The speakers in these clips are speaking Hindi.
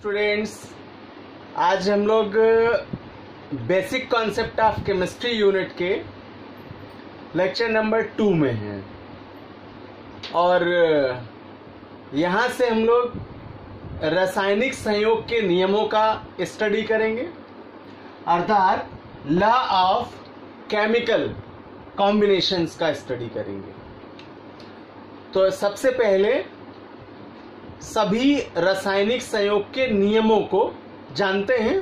स्टूडेंट्स, आज हम लोग basic concept of chemistry unit के लेक्चर नंबर 2 में हैं और यहाँ से हम लोग रासायनिक संयोग के नियमों का स्टडी करेंगे, अर्थात लॉ ऑफ केमिकल कॉम्बिनेशंस का स्टडी करेंगे। तो सबसे पहले सभी रासायनिक संयोग के नियमों को जानते हैं,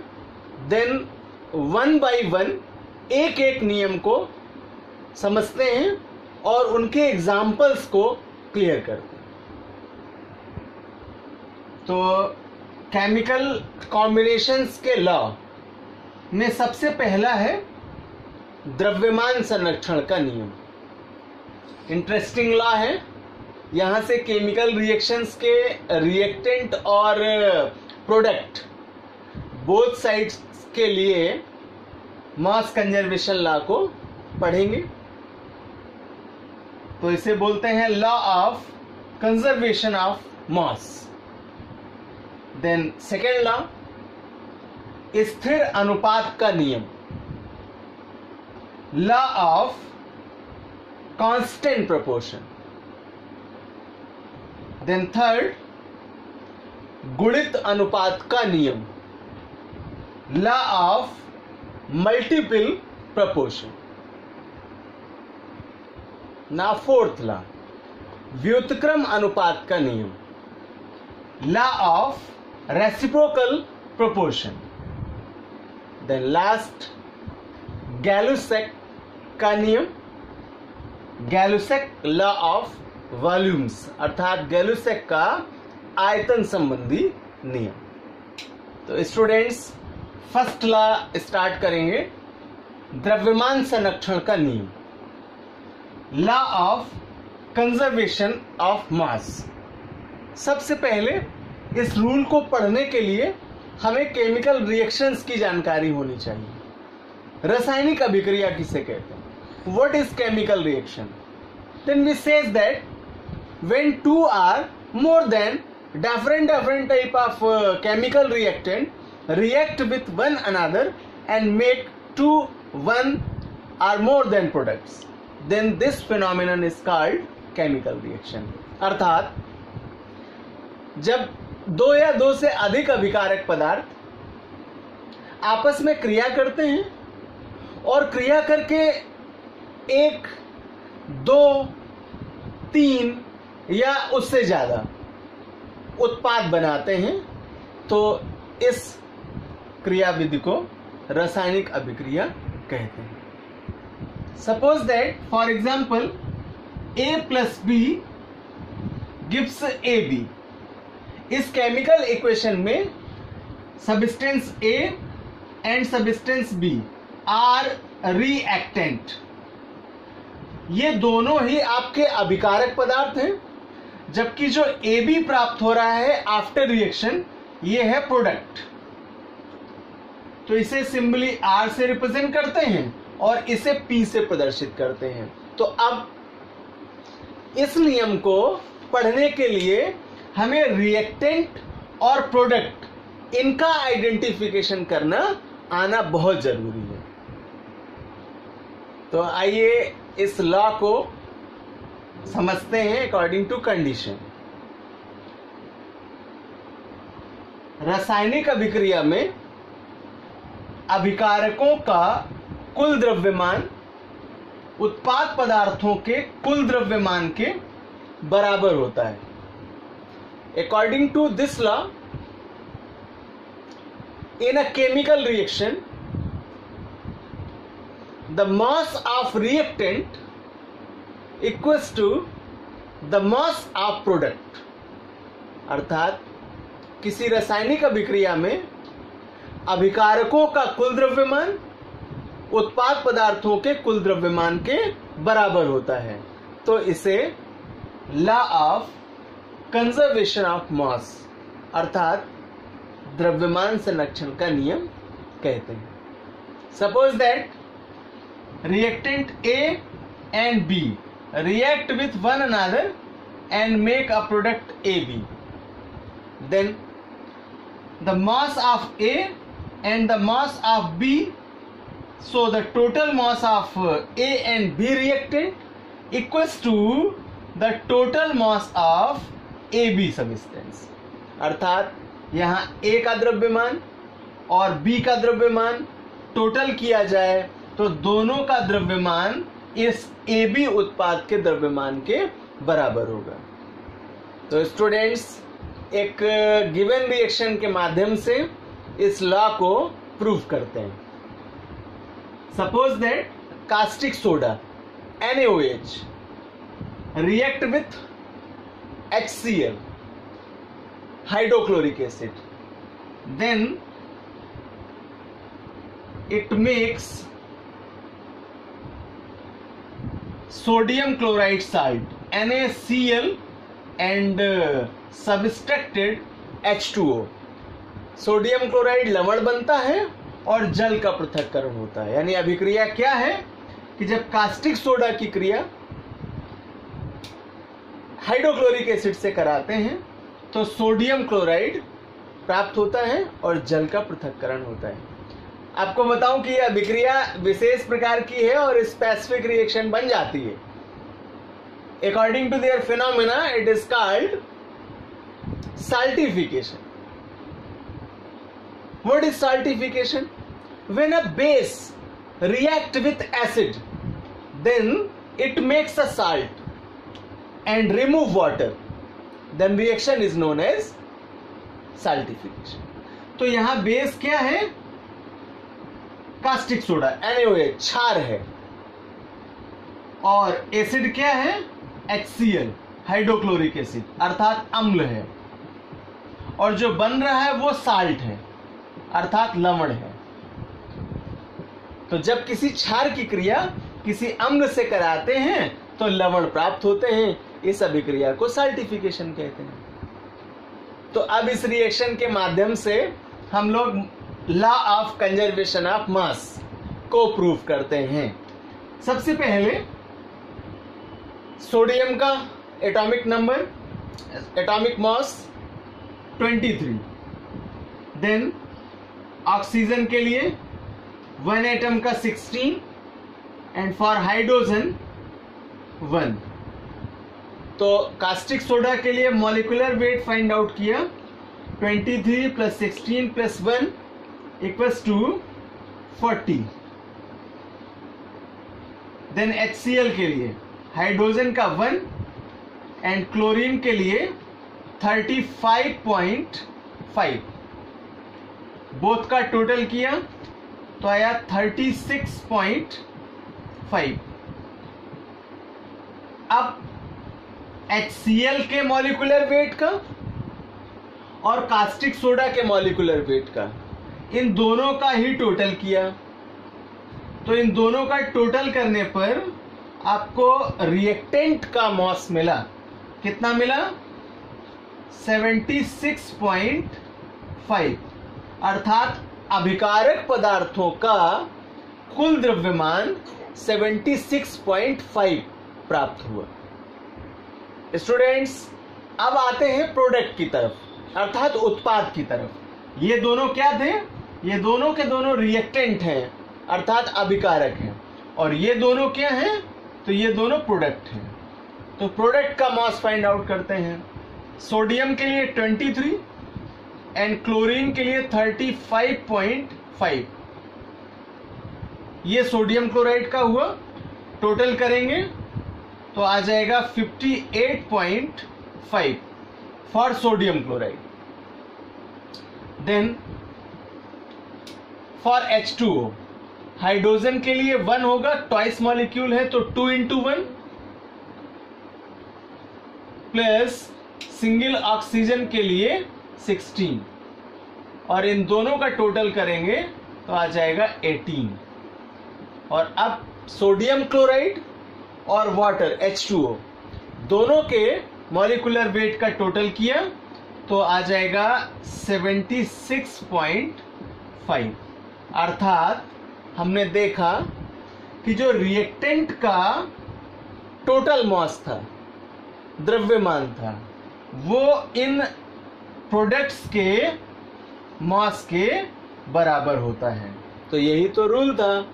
देन वन बाय वन एक एक नियम को समझते हैं और उनके एग्जाम्पल्स को क्लियर करते हैं। तो केमिकल कॉम्बिनेशंस के लॉ में सबसे पहला है द्रव्यमान संरक्षण का नियम। इंटरेस्टिंग लॉ है। यहां से केमिकल रिएक्शंस के रिएक्टेंट और प्रोडक्ट बोथ साइड्स के लिए मास कंजर्वेशन लॉ को पढ़ेंगे। तो इसे बोलते हैं law of conservation of mass. Then second law स्थिर अनुपात का नियम, law of constant proportion. Then third गुणित अनुपात का नियम, लॉ ऑफ मल्टीपल प्रोपोर्शन। ना फोर्थ लॉ व्युत्क्रम अनुपात का नियम, law of reciprocal proportion. Then last Gay Lussac का नियम, गैलुसेक लॉ ऑफ वॉल्यूम्स, अर्थात गैलुसेक का आयतन संबंधी नियम। तो स्टूडेंट्स, फर्स्ट लॉ स्टार्ट करेंगे, द्रव्यमान संरक्षण का नियम, लॉ ऑफ कंजर्वेशन ऑफ मास। सबसे पहले इस रूल को पढ़ने के लिए हमें केमिकल रिएक्शंस की जानकारी होनी चाहिए। रासायनिक अभिक्रिया किसे कहते हैं? What is chemical reaction? Then we say that when two are more than different type of chemical reactant react with one another and make two one or more than products, then this phenomenon is called chemical reaction। अर्थात जब दो या दो से अधिक अभिकारक पदार्थ आपस में क्रिया करते हैं और क्रिया करके एक, दो, तीन या उससे ज्यादा उत्पाद बनाते हैं, तो इस क्रियाविधि को रासायनिक अभिक्रिया कहते हैं। Suppose that for example A plus B gives AB। इस केमिकल इक्वेशन में substance A and substance B are reactant. ये दोनों ही आपके अभिकारक पदार्थ हैं, जबकि जो AB प्राप्त हो रहा है आफ्टर रिएक्शन, ये है प्रोडक्ट। तो इसे सिंबली R से रिप्रेजेंट करते हैं और इसे P से प्रदर्शित करते हैं। तो अब इस नियम को पढ़ने के लिए हमें रिएक्टेंट और प्रोडक्ट इनका आइडेंटिफिकेशन करना आना बहुत जरूरी है। तो आइए इस लॉ को समझते हैं अकॉर्डिंग टू कंडीशन। रासायनिक अभिक्रिया में अभिकारकों का कुल द्रव्यमान उत्पाद पदार्थों के कुल द्रव्यमान के बराबर होता है। According to this law, in a chemical reaction the mass of reactant equals to the mass of product। अर्थात किसी रासायनिक अभिक्रिया में अभिकारकों का कुल द्रव्यमान उत्पाद पदार्थों के कुल द्रव्यमान के बराबर होता है। तो इसे लॉ ऑफ कंजर्वेशन ऑफ मास अर्थात द्रव्यमान संरक्षण का नियम कहते हैं। Suppose that reactant A and B react with one another and make a product AB, then the mass of A and the mass of B. So the total mass of A and B reactant equals to the total mass of AB substance. अर्थात यहाँ A का द्रव्यमान और B का द्रव्यमान टोटल किया जाए तो दोनों का द्रव्यमान इस AB उत्पाद के द्रव्यमान के बराबर होगा. तो स्टूडेंट्स, एक गिवन रिएक्शन के माध्यम से इस लॉ को प्रूव करते हैं. Suppose that caustic soda NaOH react with HCl hydrochloric acid, then it makes sodium chloride salt NaCl and subtracted H2O. Sodium chloride लवण बनता है और जल का पृथक्करण होता है. यानी अभिक्रिया क्या है कि जब कास्टिक सोडा की क्रिया हाइड्रोक्लोरिक एसिड से कराते हैं तो सोडियम क्लोराइड प्राप्त होता है और जल का पृथक्करण होता है. आपको बताऊं कि यह अभिक्रिया विशेष प्रकार की है और स्पेसिफिक रिएक्शन बन जाती है. According to their phenomena, it is called saltification. What is saltification? When a base react with acid, then it makes a salt and remove water. Then reaction is known as saltification. तो यहां बेस क्या है? कास्टिक सोडा NaOH क्षार है और एसिड क्या है? HCl हाइड्रोक्लोरिक एसिड अर्थात अम्ल है और जो बन रहा है वो साल्ट है अर्थात लवण है. तो जब किसी क्षार की क्रिया किसी अम्ल से कराते हैं तो लवण प्राप्त होते हैं. इस अभिक्रिया को साल्टिफिकेशन कहते हैं. तो अब इस रिएक्शन के माध्यम से हम लोग law of conservation of mass को प्रूव करते हैं. सबसे पहले सोडियम का atomic number, atomic mass 23. Then oxygen के लिए 1 एटम का 16 एंड फॉर हाइड्रोजन 1. तो कास्टिक सोडा के लिए मॉलिक्यूलर वेट फाइंड आउट किया. 23 plus 16 plus 1 equals to 40. Then HCl के लिए हाइड्रोजन का 1 एंड क्लोरीन के लिए 35.5. बोथ का टोटल किया तो आया 36.5. अब HCl के मॉलिक्यूलर वेट का और कास्टिक सोडा के मॉलिक्यूलर वेट का, इन दोनों का ही टोटल किया तो इन दोनों का टोटल करने पर आपको रिएक्टेंट का मॉस मिला. कितना मिला? 76.5. अर्थात अभिकारक पदार्थों का कुल द्रव्यमान 76.5 प्राप्त हुआ. स्टूडेंट्स, अब आते हैं प्रोडक्ट की तरफ अर्थात उत्पाद की तरफ. ये दोनों क्या थे? ये दोनों के दोनों रिएक्टेंट हैं अर्थात अभिकारक हैं और ये दोनों क्या हैं? तो ये दोनों प्रोडक्ट हैं. तो प्रोडक्ट का मास फाइंड आउट करते हैं. सोडियम के लिए 23 एंड क्लोरीन के लिए 35.5. ये सोडियम क्लोराइड का हुआ. टोटल करेंगे तो आ जाएगा 58.5 for sodium chloride. Then for H2O hydrogen के लिए 1 होगा, ट्वाइस मॉलिक्यूल है तो 2 into 1 प्लस सिंगल ऑक्सीजन के लिए 16 और इन दोनों का टोटल करेंगे तो आ जाएगा 18. और अब सोडियम क्लोराइड और वाटर H2O दोनों के मॉलिक्यूलर वेट का टोटल किया तो आ जाएगा 76.5. अर्थात हमने देखा कि जो रिएक्टेंट का टोटल मास था, द्रव्यमान था, वो इन प्रोडक्ट्स के मास के बराबर होता है। तो यही तो रूल था।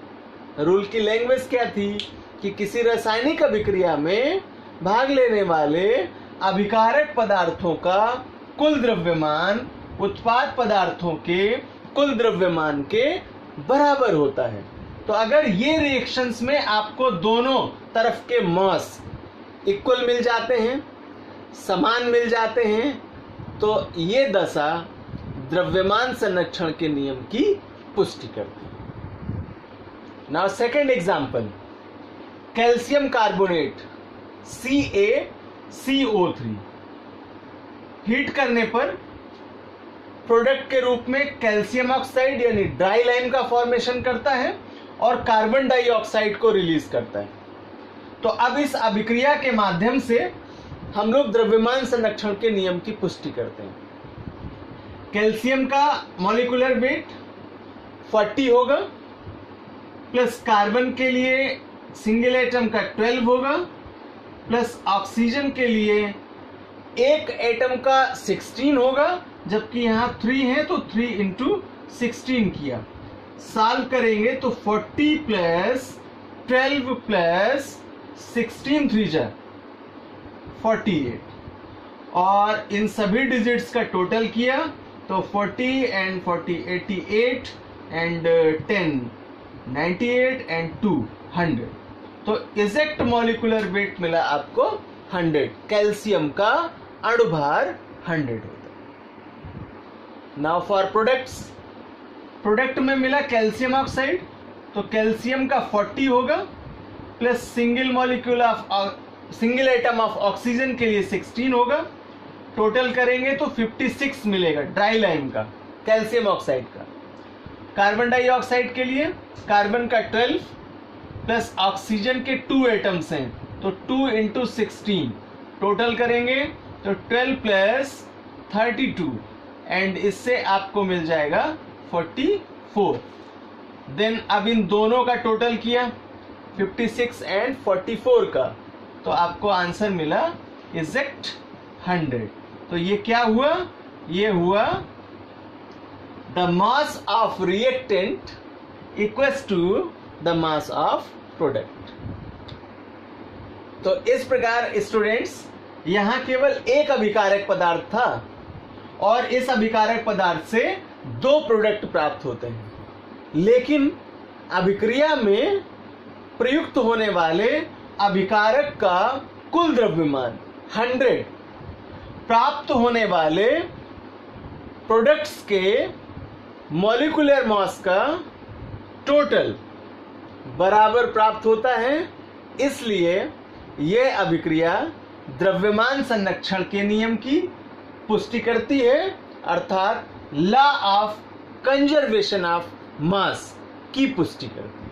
रूल की लैंग्वेज क्या थी कि किसी रासायनिक अभिक्रिया में भाग लेने वाले अभिकारक पदार्थों का कुल द्रव्यमान उत्पाद पदार्थों के कुल द्रव्यमान के बराबर होता है। तो अगर ये रिएक्शंस में आपको दोनों तरफ के मास इक्वल मिल जाते हैं, समान मिल जाते हैं, तो ये दशा द्रव्यमान संरक्षण के नियम की पुष्टि करती है। Now second example, calcium carbonate CaCO3 heat करने पर प्रोडक्ट के रूप में कैल्शियम ऑक्साइड यानी ड्राई लाइम का फॉर्मेशन करता है और कार्बन डाइऑक्साइड को रिलीज करता है। तो अब इस अभिक्रिया के माध्यम से हम लोग द्रव्यमान संरक्षण के नियम की पुष्टि करते हैं। कैल्शियम का मॉलिक्यूलर वेट 40 होगा, प्लस कार्बन के लिए सिंगल एटम का 12 होगा, प्लस ऑक्सीजन के लिए एक एटम का 16 होगा, जबकि यहां 3 है तो 3 इंटू 16 किया। सॉल्व करेंगे तो 40 प्लस 12 प्लस 16 3 जा 48, और इन सभी डिजिट्स का टोटल किया तो 40 एंड 40 88 एंड 10 98 एंड 2 100। तो एग्जैक्ट मॉलिक्यूलर वेट मिला आपको 100। कैल्शियम का अणुभार 100 होता है। नाउ फॉर प्रोडक्ट्स, प्रोडक्ट में मिला कैल्शियम ऑक्साइड, तो कैल्शियम का 40 होगा, plus single atom of oxygen के लिए 16 होगा। टोटल करेंगे तो 56 मिलेगा ड्राई लाइम का, कैल्शियम ऑक्साइड का। कार्बन डाइऑक्साइड के लिए कार्बन का 12 प्लस ऑक्सीजन के 2 एटम्स हैं तो 2 इंटू 16, टोटल करेंगे तो 12 प्लस 32 एंड इससे आपको मिल जाएगा 44। देन अब इन दोनों का टोटल किया 56 एंड 44 का, तो आपको आंसर मिला एग्जैक्ट 100। तो ये क्या हुआ? ये हुआ the mass of reactant equals to the mass of product. तो इस प्रकार स्टूडेंट्स यहां केवल एक अभिकारक पदार्थ था और इस अभिकारक पदार्थ से 2 प्रोडक्ट प्राप्त होते हैं, लेकिन अभिक्रिया में प्रयुक्त होने वाले अभिकारक का कुल द्रव्यमान 100, प्राप्त होने वाले प्रोडक्ट्स के मॉलिक्यूलर मास का टोटल बराबर प्राप्त होता है। इसलिए यह अभिक्रिया द्रव्यमान संरक्षण के नियम की पुष्टि करती है, अर्थात लॉ ऑफ कंजर्वेशन ऑफ मास की पुष्टि करती है।